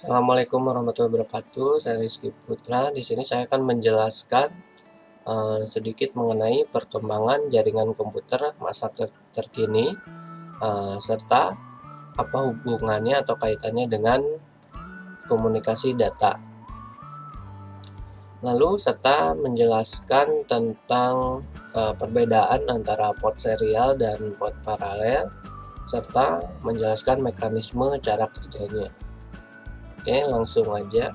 Assalamualaikum warahmatullahi wabarakatuh. Saya Rizky Putra. Di sini saya akan menjelaskan sedikit mengenai perkembangan jaringan komputer masa terkini, serta apa hubungannya atau kaitannya dengan komunikasi data. Lalu serta menjelaskan tentang perbedaan antara port serial dan port paralel, serta menjelaskan mekanisme cara kerjanya. Oke, langsung aja.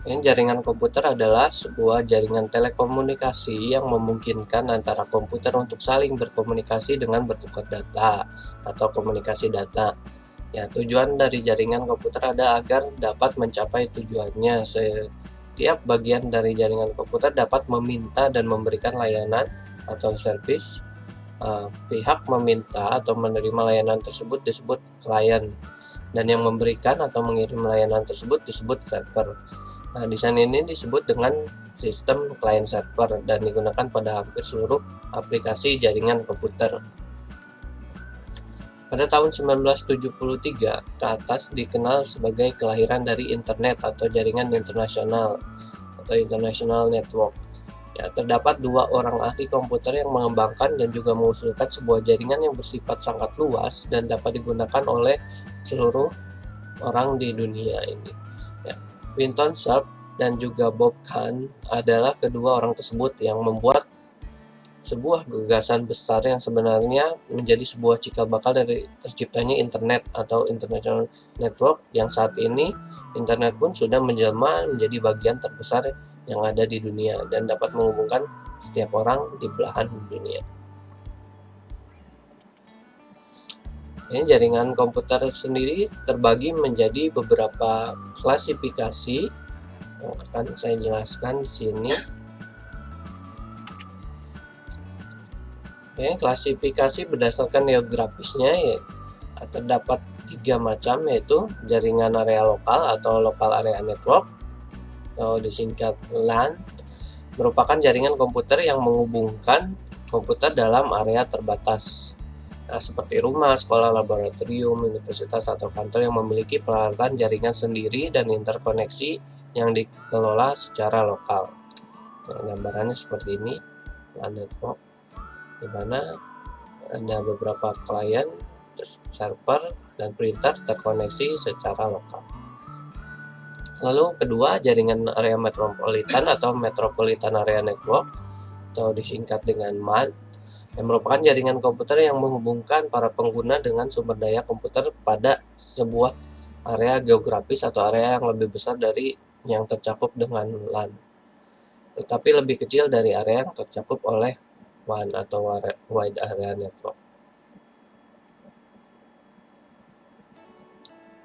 Jaringan komputer adalah sebuah jaringan telekomunikasi yang memungkinkan antara komputer untuk saling berkomunikasi dengan bertukar data atau komunikasi data. Ya, tujuan dari jaringan komputer ada agar dapat mencapai tujuannya. Setiap bagian dari jaringan komputer dapat meminta dan memberikan layanan atau servis. Pihak meminta atau menerima layanan tersebut disebut klien, dan yang memberikan atau mengirim layanan tersebut disebut server. Nah, desain ini disebut dengan sistem client server dan digunakan pada hampir seluruh aplikasi jaringan komputer. Pada tahun 1973 ke atas dikenal sebagai kelahiran dari internet atau jaringan internasional atau international network. Ya, terdapat dua orang ahli komputer yang mengembangkan dan juga mengusulkan sebuah jaringan yang bersifat sangat luas dan dapat digunakan oleh seluruh orang di dunia ini. Ya, Winton Sharp dan juga Bob Kahn adalah kedua orang tersebut yang membuat sebuah gagasan besar yang sebenarnya menjadi sebuah cikal bakal dari terciptanya internet atau international network, yang saat ini internet pun sudah menjelma menjadi bagian terbesar yang ada di dunia dan dapat menghubungkan setiap orang di belahan dunia. Jaringan komputer sendiri terbagi menjadi beberapa klasifikasi yang akan saya jelaskan di sini. Klasifikasi berdasarkan geografisnya terdapat 3 macam, yaitu jaringan area lokal atau local area network atau disingkat LAN, merupakan jaringan komputer yang menghubungkan komputer dalam area terbatas. Nah, seperti rumah, sekolah, laboratorium, universitas, atau kantor yang memiliki peralatan jaringan sendiri dan interkoneksi yang dikelola secara lokal. Nah, gambarannya seperti ini, LAN network, di mana ada beberapa klien, server, dan printer terkoneksi secara lokal. Lalu kedua, jaringan area metropolitan atau metropolitan area network atau disingkat dengan MAN, yang merupakan jaringan komputer yang menghubungkan para pengguna dengan sumber daya komputer pada sebuah area geografis atau area yang lebih besar dari yang tercakup dengan LAN, tetapi lebih kecil dari area yang tercakup oleh WAN atau Wide Area Network.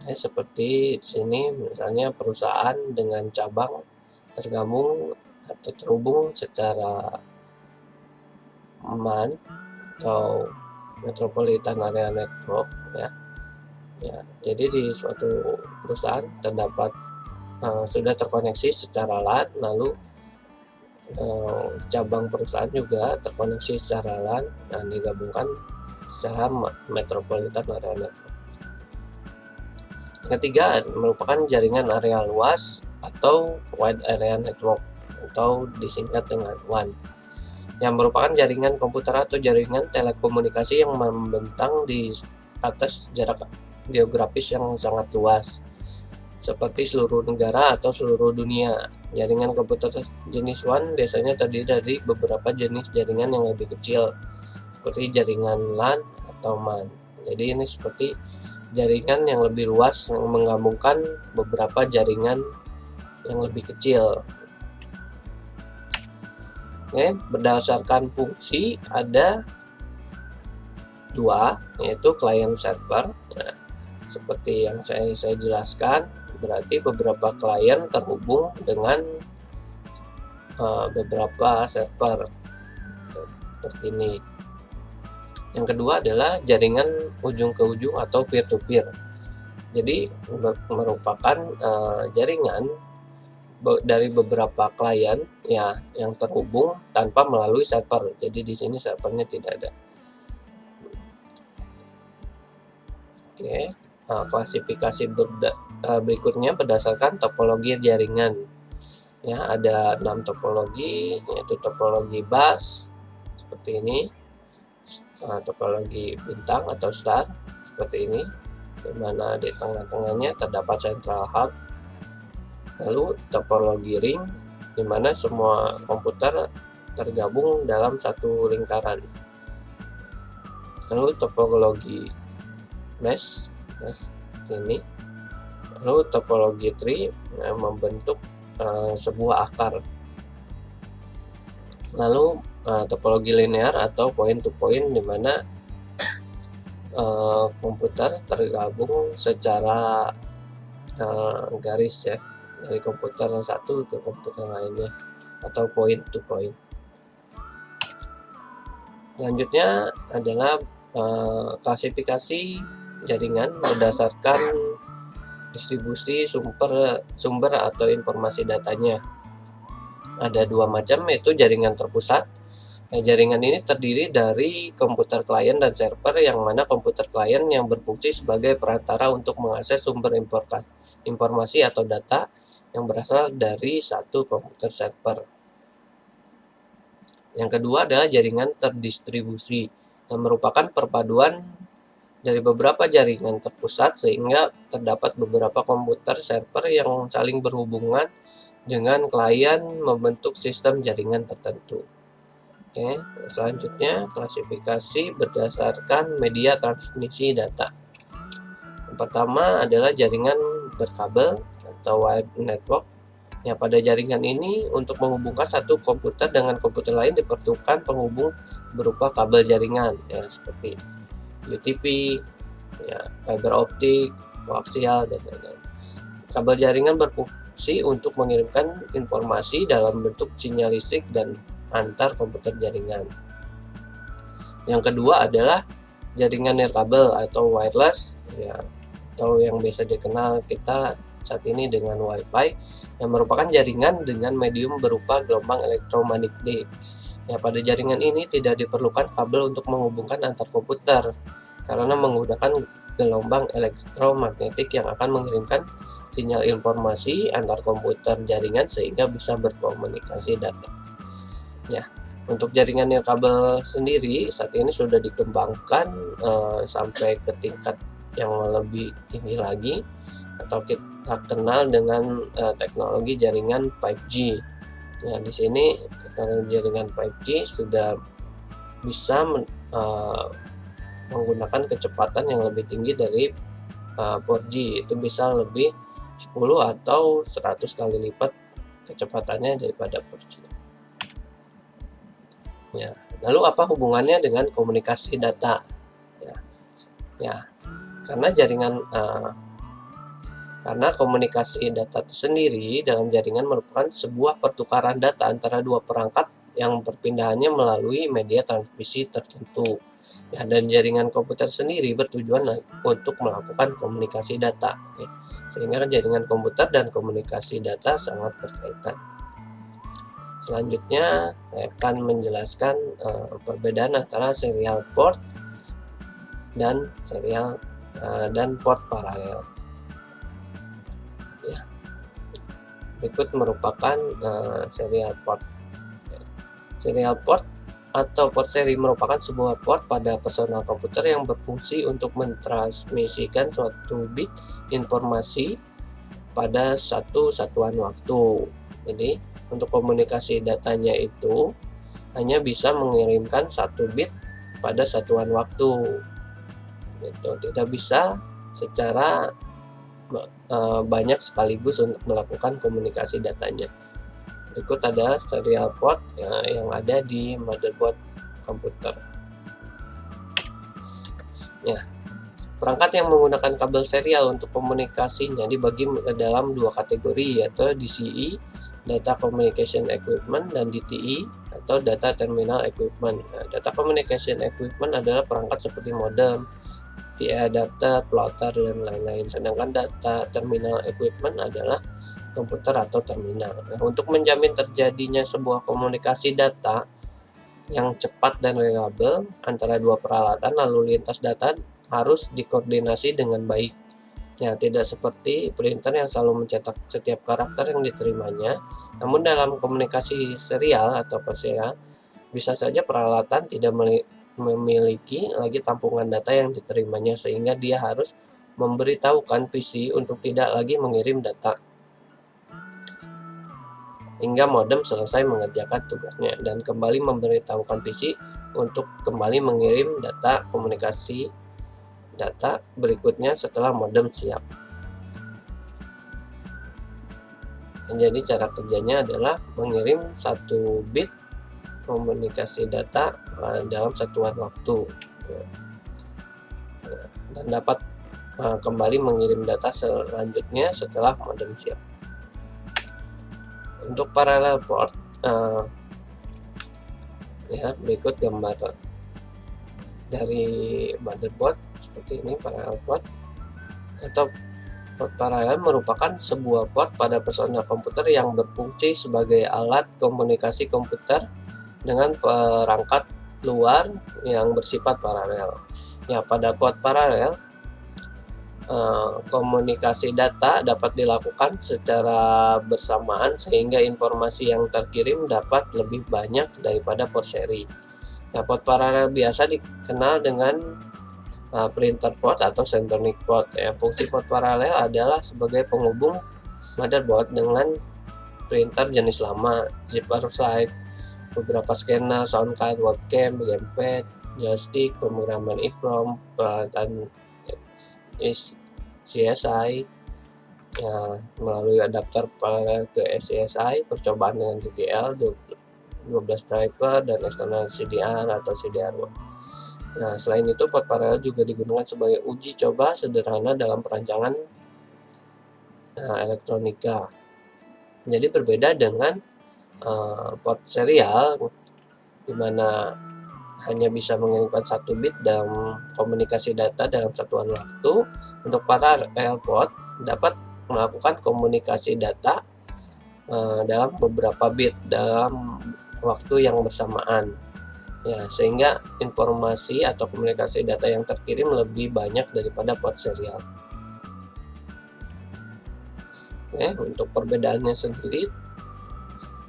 Seperti di sini misalnya perusahaan dengan cabang tergabung atau terhubung secara MAN atau Metropolitan Area Network, ya. Jadi di suatu perusahaan terdapat sudah terkoneksi secara LAN, lalu cabang perusahaan juga terkoneksi secara LAN dan digabungkan secara Metropolitan Area Network. Ketiga, merupakan jaringan area luas atau Wide Area Network atau disingkat dengan WAN, yang merupakan jaringan komputer atau jaringan telekomunikasi yang membentang di atas jarak geografis yang sangat luas, seperti seluruh negara atau seluruh dunia. Jaringan komputer jenis WAN biasanya terdiri dari beberapa jenis jaringan yang lebih kecil, seperti jaringan LAN atau MAN. Jadi ini seperti jaringan yang lebih luas yang menggabungkan beberapa jaringan yang lebih kecil. Berdasarkan fungsi ada dua, yaitu client server. Nah, seperti yang saya jelaskan, berarti beberapa klien terhubung dengan beberapa server seperti ini. Yang kedua adalah jaringan ujung ke ujung atau peer to peer. Jadi merupakan jaringan dari beberapa klien ya yang terhubung tanpa melalui server. Jadi di sini servernya tidak ada. Oke. klasifikasi berikutnya berdasarkan topologi jaringan. Ya, ada 6 topologi, yaitu topologi bus seperti ini, topologi bintang atau star seperti ini, di mana di tengah-tengahnya terdapat central hub. Lalu topologi ring, di mana semua komputer tergabung dalam satu lingkaran. Lalu topologi mesh, ini. Lalu topologi tree membentuk sebuah akar. Lalu topologi linear atau point to point, di mana komputer tergabung secara garis ya, dari komputer yang satu ke komputer lainnya, atau point to point. Selanjutnya adalah klasifikasi jaringan berdasarkan distribusi sumber atau informasi datanya. Ada 2 macam, yaitu jaringan terpusat. Nah, jaringan ini terdiri dari komputer klien dan server, yang mana komputer klien yang berfungsi sebagai perantara untuk mengakses sumber informasi atau data yang berasal dari satu komputer server. Yang kedua adalah jaringan terdistribusi, yang merupakan perpaduan dari beberapa jaringan terpusat, sehingga terdapat beberapa komputer server yang saling berhubungan dengan klien membentuk sistem jaringan tertentu. Oke, selanjutnya klasifikasi berdasarkan media transmisi data. Yang pertama adalah jaringan berkabel atau wired network. Ya, pada jaringan ini untuk menghubungkan satu komputer dengan komputer lain diperlukan penghubung berupa kabel jaringan, ya, seperti UTP, ya, fiber optik, koaksial, dan lain-lain. Kabel jaringan berfungsi untuk mengirimkan informasi dalam bentuk sinyal listrik dan antar komputer jaringan. Yang kedua adalah jaringan nirkabel atau wireless, ya, atau yang biasa dikenal kita saat ini dengan Wi-Fi, yang merupakan jaringan dengan medium berupa gelombang elektromagnetik. Ya, pada jaringan ini tidak diperlukan kabel untuk menghubungkan antar komputer, karena menggunakan gelombang elektromagnetik yang akan mengirimkan sinyal informasi antar komputer jaringan sehingga bisa berkomunikasi data. Ya, untuk jaringan nirkabel sendiri saat ini sudah dikembangkan sampai ke tingkat yang lebih tinggi lagi, atau kita kenal dengan teknologi jaringan 5G. Nah, di sini teknologi jaringan 5G sudah bisa menggunakan kecepatan yang lebih tinggi dari 4G, itu bisa lebih 10 atau 100 kali lipat kecepatannya daripada 4G. Ya, lalu apa hubungannya dengan komunikasi data? Ya, karena karena komunikasi data sendiri dalam jaringan merupakan sebuah pertukaran data antara dua perangkat yang perpindahannya melalui media transmisi tertentu. Ya, dan jaringan komputer sendiri bertujuan untuk melakukan komunikasi data. Ya, sehingga jaringan komputer dan komunikasi data sangat berkaitan. Selanjutnya saya akan menjelaskan perbedaan antara serial port dan port paralel. Ya, berikut merupakan serial port. Serial port atau port seri merupakan sebuah port pada personal komputer yang berfungsi untuk mentransmisikan suatu bit informasi pada satu satuan waktu. Jadi untuk komunikasi datanya itu hanya bisa mengirimkan satu bit pada satuan waktu. Itu tidak bisa secara banyak sekaligus untuk melakukan komunikasi datanya. Berikut ada serial port yang ada di motherboard komputer. Ya, perangkat yang menggunakan kabel serial untuk komunikasinya dibagi dalam 2 kategori, yaitu DCE, Data Communication Equipment, dan DTE atau Data Terminal Equipment. Nah, Data Communication Equipment adalah perangkat seperti modem, TIA adapter, plotter, dan lain-lain. Sedangkan Data Terminal Equipment adalah komputer atau terminal. Nah, untuk menjamin terjadinya sebuah komunikasi data yang cepat dan reliable antara dua peralatan, lalu lintas data harus dikoordinasi dengan baik. Ya, tidak seperti printer yang selalu mencetak setiap karakter yang diterimanya, namun dalam komunikasi serial atau perserial, bisa saja peralatan tidak memiliki lagi tampungan data yang diterimanya sehingga dia harus memberitahukan PC untuk tidak lagi mengirim data hingga modem selesai mengerjakan tugasnya dan kembali memberitahukan PC untuk kembali mengirim data komunikasi data berikutnya setelah modem siap. Jadi cara kerjanya adalah mengirim 1 bit komunikasi data dalam satuan waktu dan dapat kembali mengirim data selanjutnya setelah modem siap. Untuk parallel port, ya berikut gambar dari motherboard seperti ini. Parallel port atau port paralel merupakan sebuah port pada personal komputer yang berfungsi sebagai alat komunikasi komputer dengan perangkat luar yang bersifat paralel. Ya, pada port paralel komunikasi data dapat dilakukan secara bersamaan sehingga informasi yang terkirim dapat lebih banyak daripada port seri. Nah, port paralel biasa dikenal dengan printer port atau synchronic port. Ya, fungsi port paralel adalah sebagai penghubung motherboard dengan printer jenis lama, zip archive, beberapa scanner, sound card, webcam, gamepad, joystick, pemrograman EEPROM, peralatan CSI, ya, melalui adapter paralel ke SCSI, percobaan dengan TTL, 12 driver, dan eksternal CDR atau CDR1. Nah, selain itu, port paralel juga digunakan sebagai uji coba sederhana dalam perancangan elektronika. Jadi berbeda dengan port serial, di mana hanya bisa mengirimkan 1 bit dalam komunikasi data dalam satuan waktu. Untuk parallel port dapat melakukan komunikasi data dalam beberapa bit dalam waktu yang bersamaan. Ya, sehingga informasi atau komunikasi data yang terkirim lebih banyak daripada port serial. Untuk perbedaannya sendiri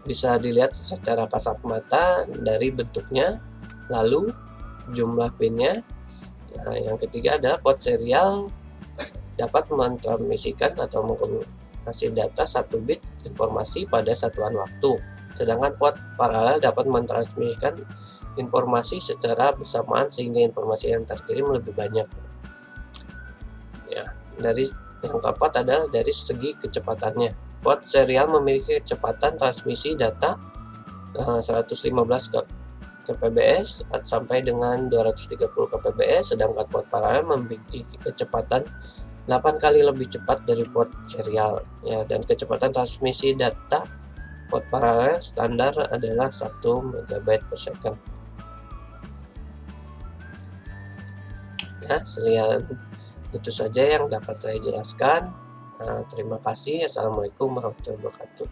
bisa dilihat secara kasat mata dari bentuknya, lalu jumlah pinnya. Nah, yang ketiga adalah port serial dapat mentransmisikan atau mengkomunikasi data 1 bit informasi pada satuan waktu, sedangkan port paralel dapat mentransmisikan informasi secara bersamaan sehingga informasi yang terkirim lebih banyak. Ya, dari yang keempat adalah dari segi kecepatannya. Port serial memiliki kecepatan transmisi data 115 kbps sampai dengan 230 kbps, sedangkan port paralel memiliki kecepatan 8 kali lebih cepat dari port serial. Ya, dan kecepatan transmisi data port paralel standar adalah 1 MB per second. Ya, sekian itu saja yang dapat saya jelaskan. Terima kasih. Assalamualaikum warahmatullahi wabarakatuh.